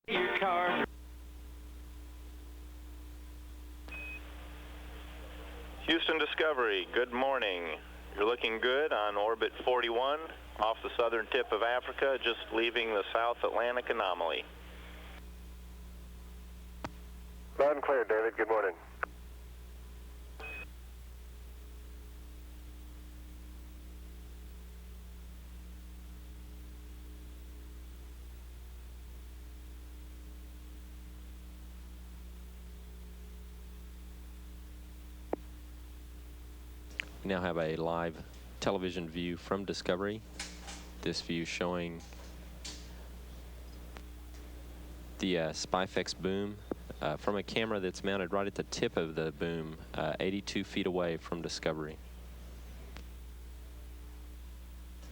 Your car. Houston Discovery, good morning. You're looking good on orbit 41 off the southern tip of Africa, just leaving the South Atlantic anomaly. Loud and clear, David. Good morning. We now have a live television view from Discovery. This view showing the SPIFEX boom from a camera that's mounted right at the tip of the boom, 82 feet away from Discovery.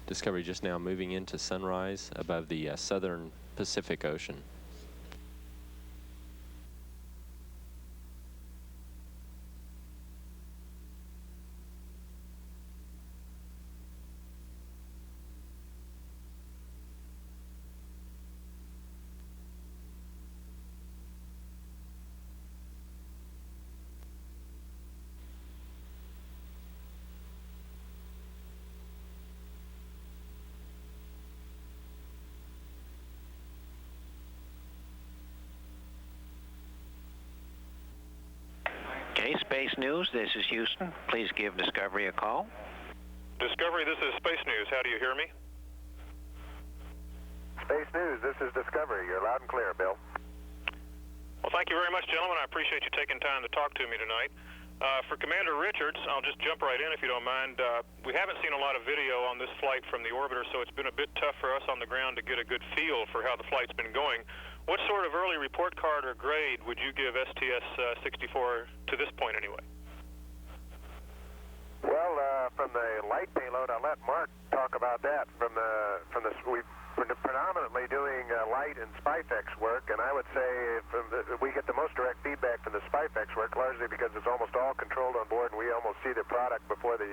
Discovery just now moving into sunrise above the southern Pacific Ocean. Okay, Space News, this is Houston. Please give Discovery a call. Discovery, this is Space News. How do you hear me? Space News, this is Discovery. You're loud and clear, Bill. Well, thank you very much, gentlemen. I appreciate you taking time to talk to me tonight. For Commander Richards, I'll just jump right in if you don't mind. We haven't seen a lot of video on this flight from the orbiter, so it's been a bit tough for us on the ground to get a good feel for how the flight's been going. What sort of early report card or grade would you give STS-64 to this point anyway? Well, from the light payload, I'll let Mark talk about that. We're predominantly doing light and SPIFEX work, and I would say we get the most direct feedback from the SPIFEX work, largely because it's almost all controlled on board, and we almost see the product before the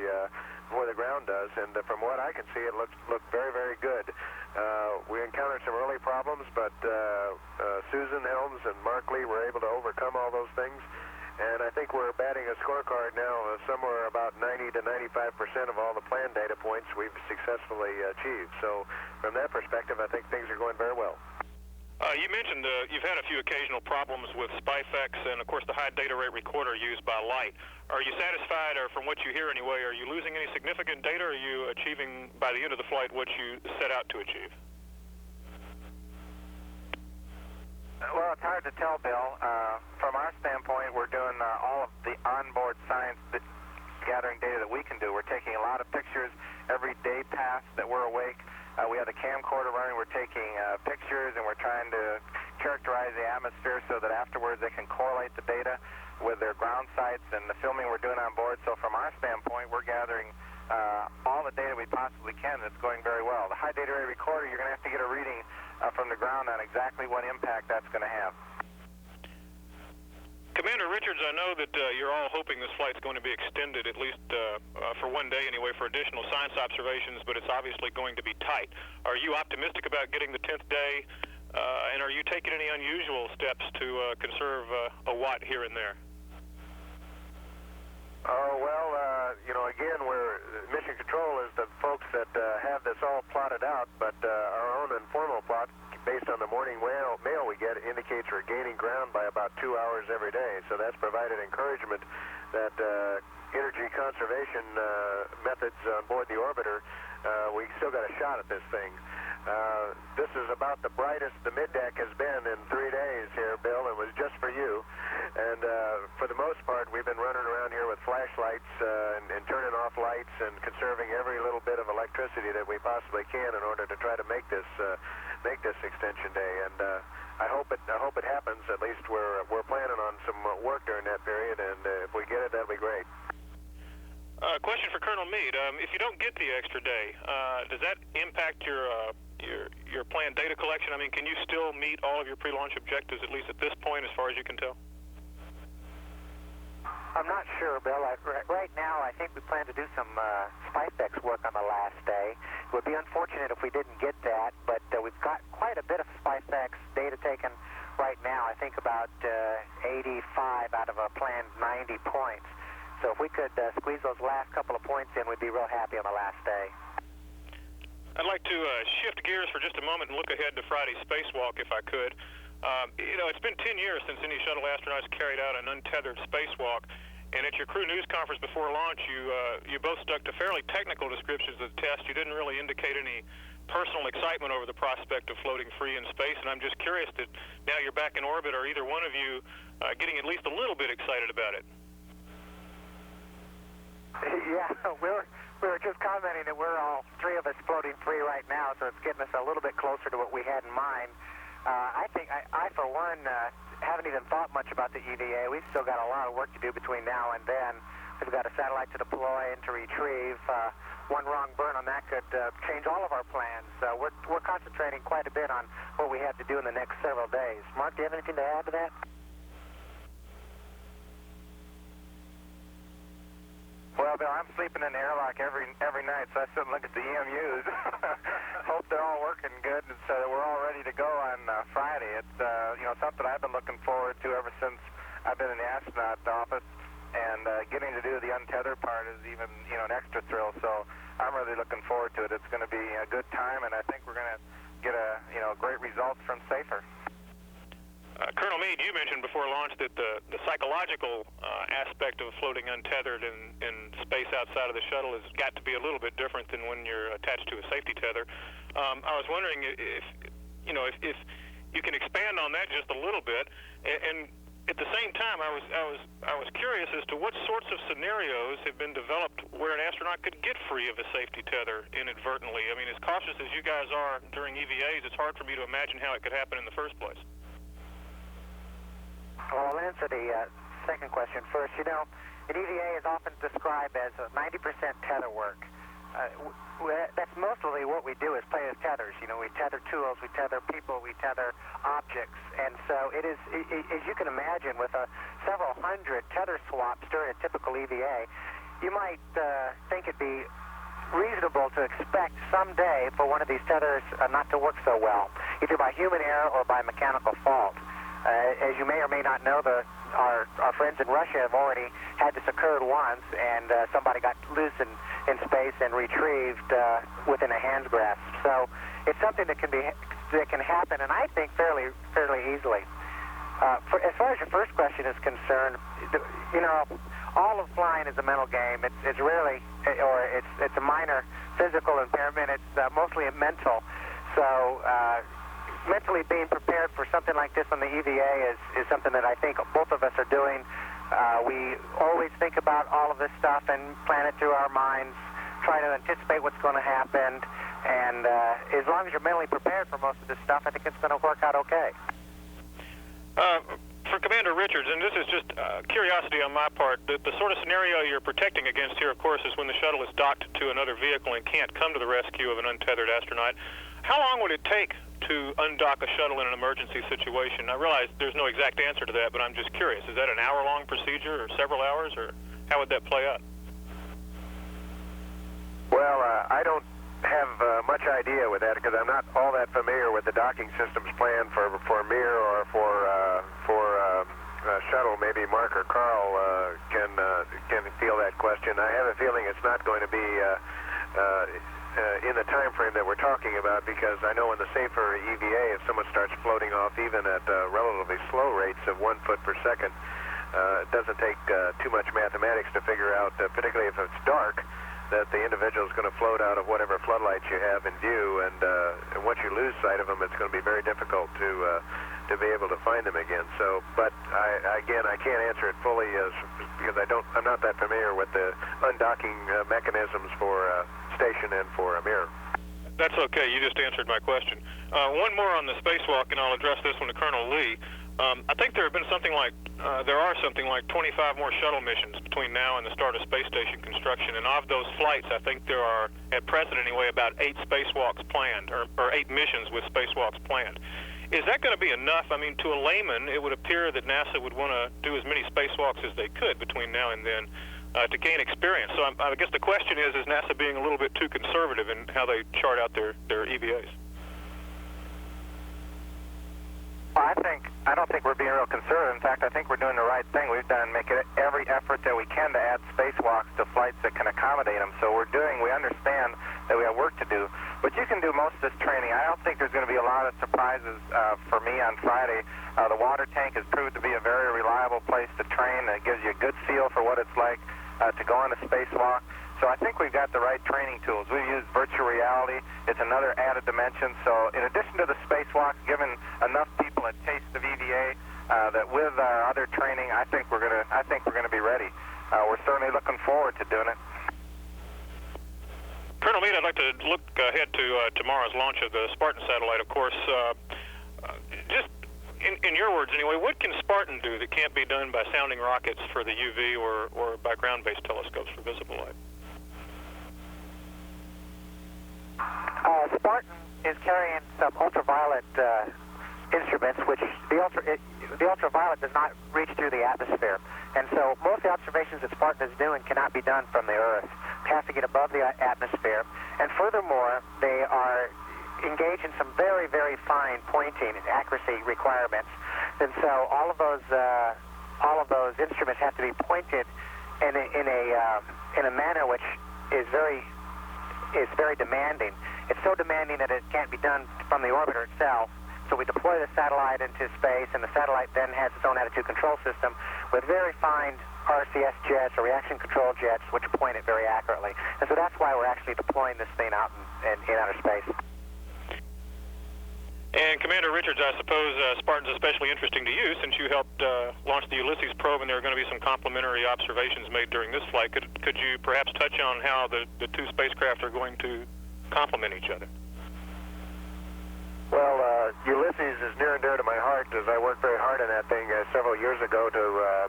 ground does. And from what I can see, it looked very, very good. We encountered some early problems, but Susan Helms and Mark Lee were able to overcome all those things. And I think we're batting a scorecard now somewhere about 90 to 95% of all the planned data points we've successfully achieved. So from that perspective, I think things are going very well. You mentioned you've had a few occasional problems with SPIFEX and, of course, the high data rate recorder used by light. Are you satisfied, or from what you hear anyway, are you losing any significant data, or are you achieving, by the end of the flight, what you set out to achieve? Well, it's hard to tell, Bill. From our standpoint, we're doing all of the onboard science gathering data that we can do. We're taking a lot of pictures every day past that we're awake. We have the camcorder running. We're taking pictures, and we're trying to characterize the atmosphere so that afterwards they can correlate the data with their ground sites and the filming we're doing on board. So from our standpoint, we're gathering all the data we possibly can. It's going very well. The high data rate recorder, you're going to have to get a reading from the ground on exactly what impact that's going to have. Commander Richards, I know that you're all hoping this flight's going to be extended, at least for one day anyway, for additional science observations, but it's obviously going to be tight. Are you optimistic about getting the 10th day, and are you taking any unusual steps to conserve a watt here and there? Oh, well, again, Mission Control is the folks that have this all plotted out, but our own informal plot, based on the morning mail we get, indicates we're gaining ground by about 2 hours every day. So that's provided encouragement that energy conservation methods on board the orbiter, we still got a shot at this thing. This is about the brightest the middeck has been in 3 days here, Bill. It was just for you. And for the most part, we've been running around here with flashlights and turning off lights and conserving every little bit of electricity that we possibly can in order to try to make this extension day. And I hope it happens. At least we're planning on some work during that period, and if we get it, that'll be great. Question for Colonel Meade. If you don't get the extra day, does that impact your planned data collection? I mean, can you still meet all of your pre-launch objectives, at least at this point, as far as you can tell? I'm not sure, Bill. Right now, I think we plan to do some SPIFEX work on the last day. It would be unfortunate if we didn't get that, but we've got quite a bit of SPIFEX data taken think, about 85 out of a planned 90 points. So if we could squeeze those last couple of points in, we'd be real happy on the last day. I'd like to shift gears for just a moment and look ahead to Friday's spacewalk, if I could. You know, it's been 10 years since any shuttle astronauts carried out an untethered spacewalk, and at your crew news conference before launch, you both stuck to fairly technical descriptions of the test. You didn't really indicate any personal excitement over the prospect of floating free in space, and I'm just curious that now you're back in orbit, are either one of you getting at least a little bit excited about it? Yeah, we were just commenting that we're all three of us floating free right now, so it's getting us a little bit closer to what we had in mind. I think I for one, haven't even thought much about the EVA. We've still got a lot of work to do between now and then. We've got a satellite to deploy and to retrieve. One wrong burn on that could change all of our plans. We're concentrating quite a bit on what we have to do in the next several days. Mark, do you have anything to add to that? Well, Bill, I'm sleeping in the airlock every night, so I sit and look at the EMUs. Hope they're all working good, and so we're all ready to go on Friday. It's something I've been looking forward to ever since I've been in the astronaut office, and getting to do the untethered part is even an extra thrill. So I'm really looking forward to it. It's going to be a good time, and I think we're going to get great results from SAFER. Colonel Meade, you mentioned before launch that the psychological aspect of floating untethered in space outside of the shuttle has got to be a little bit different than when you're attached to a safety tether. I was wondering if you can expand on that just a little bit, and at the same time, I was curious as to what sorts of scenarios have been developed where an astronaut could get free of a safety tether inadvertently. I mean, as cautious as you guys are during EVAs, it's hard for me to imagine how it could happen in the first place. Well, I'll answer the second question first. An EVA is often described as 90% tether work. That's mostly what we do is play with tethers. We tether tools, we tether people, we tether objects. And so it is, as you can imagine, with several hundred tether swaps during a typical EVA, you might think it'd be reasonable to expect someday for one of these tethers not to work so well, either by human error or by mechanical fault. As you may or may not know, our friends in Russia have already had this occur once, and somebody got loose in space and retrieved within a hand's grasp. So it's something that can happen, and I think fairly easily. As far as your first question is concerned, all of flying is a mental game. It's really, or it's a minor physical impairment. It's mostly a mental. So. Mentally being prepared for something like this on the EVA is something that I think both of us are doing. We always think about all of this stuff and plan it through our minds, try to anticipate what's going to happen, and as long as you're mentally prepared for most of this stuff, I think it's going to work out okay. For Commander Richards, and this is just curiosity on my part, the sort of scenario you're protecting against here, of course, is when the shuttle is docked to another vehicle and can't come to the rescue of an untethered astronaut. How long would it take to undock a shuttle in an emergency situation? I realize there's no exact answer to that, but I'm just curious. Is that an hour-long procedure or several hours, or how would that play out? Well, I don't have much idea with that because I'm not all that familiar with the docking systems planned for Mir or for shuttle. Maybe Mark or Carl can field that question. I have a feeling it's not going to be in the time frame that we're talking about, because I know in the SAFER EVA, if someone starts floating off even at relatively slow rates of 1 foot per second, it doesn't take too much mathematics to figure out, particularly if it's dark, that the individual is going to float out of whatever floodlights you have in view, and once you lose sight of them, it's going to be very difficult to be able to find them again. So, but I can't answer it fully because I'm not that familiar with the undocking mechanisms for station and for a mirror. That's okay. You just answered my question. One more on the spacewalk, and I'll address this one to Colonel Lee. I think there are something like 25 more shuttle missions between now and the start of space station construction, and of those flights, I think there are, at present anyway, about 8 spacewalks planned, or 8 missions with spacewalks planned. Is that going to be enough? I mean, to a layman, it would appear that NASA would want to do as many spacewalks as they could between now and then to gain experience. So I guess the question is NASA being a little bit too conservative in how they chart out their EVAs? I I don't think we're being real conservative. In fact, I think we're doing the right thing. We've done making every effort that we can to add spacewalks to flights that can accommodate them. So we understand that we have work to do. But you can do most of this training. I don't think there's going to be a lot of surprises for me on Friday. The water tank has proved to be a very reliable place to train. It gives you a good feel for what it's like to go on a spacewalk. So I think we've got the right training tools. We've used virtual reality. It's another added dimension. So in addition to the spacewalk, giving enough people a taste of EVA, that with our other training, I think we're gonna be ready. We're certainly looking forward to doing it. Colonel Meade, I'd like to look ahead to tomorrow's launch of the Spartan satellite. Of course, just in your words anyway, what can Spartan do that can't be done by sounding rockets for the UV or by ground-based telescopes for visible light? Spartan is carrying some ultraviolet instruments, which the ultraviolet does not reach through the atmosphere. And so most of the observations that Spartan is doing cannot be done from the Earth. It has to get above the atmosphere. And furthermore, they are engaged in some very, very fine pointing and accuracy requirements. And so all of those instruments have to be pointed in a manner which is very demanding. It's so demanding that it can't be done from the orbiter itself. So we deploy the satellite into space, and the satellite then has its own attitude control system with very fine RCS jets or reaction control jets, which point it very accurately. And so that's why we're actually deploying this thing out in outer space. And Commander Richards, I suppose Spartan's especially interesting to you since you helped launch the Ulysses probe, and there are going to be some complementary observations made during this flight. Could you perhaps touch on how the two spacecraft are going to complement each other? Well, Ulysses is near and dear to my heart, as I worked very hard on that thing several years ago to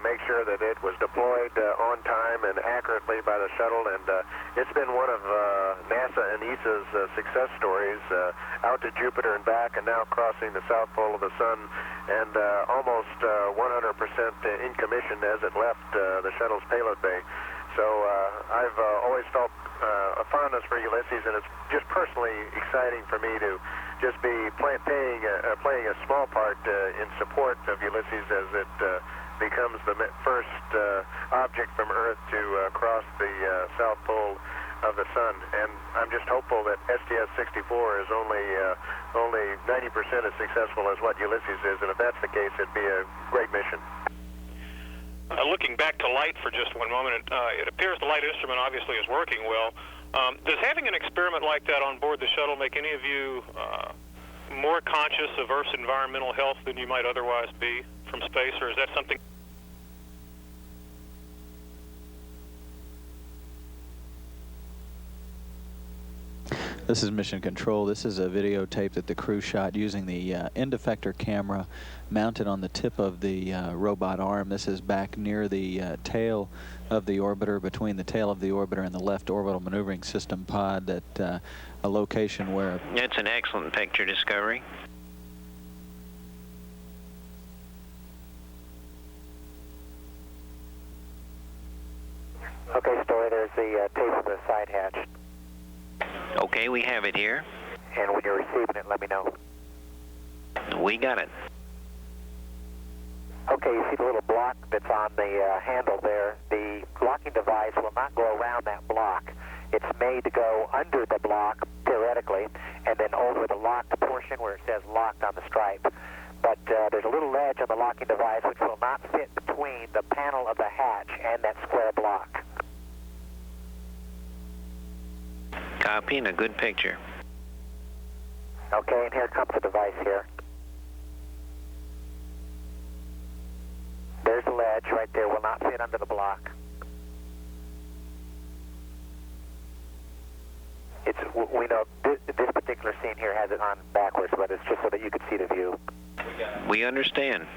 make sure that it was deployed on time and accurately by the shuttle, and it's been one of NASA and ESA's success stories, out to Jupiter and back, and now crossing the south pole of the sun, and almost 100% in commission as it left the shuttle's payload bay. So I've always felt a fondness for Ulysses, and it's just personally exciting for me to just be playing a small part in support of Ulysses as it becomes the first object from Earth to cross the south pole of the sun. And I'm just hopeful that STS-64 is only 90% as successful as what Ulysses is, and if that's the case, it'd be a great mission. Looking back to light for just one moment, it appears the light instrument obviously is working well. Does having an experiment like that on board the shuttle make any of you more conscious of Earth's environmental health than you might otherwise be from space, or is that something? This is Mission Control. This is a videotape that the crew shot using the end effector camera mounted on the tip of the robot arm. This is back near the tail of the orbiter, between the tail of the orbiter and the left orbital maneuvering system pod, at a location where... It's an excellent picture, Discovery. Okay, Story, there's the tape of the side hatch. Okay, we have it here. And when you're receiving it, let me know. We got it. Okay, you see the little block that's on the handle there. The locking device will not go around that block. It's made to go under the block, theoretically, and then over the locked portion where it says locked on the stripe. But there's a little ledge on the locking device which will not fit between the panel of the hatch and that square block. Copy, and a good picture. Okay, and here comes the device here. There's the ledge right there, will not fit under the block. We know this particular scene here has it on backwards, but it's just so that you can see the view. We understand.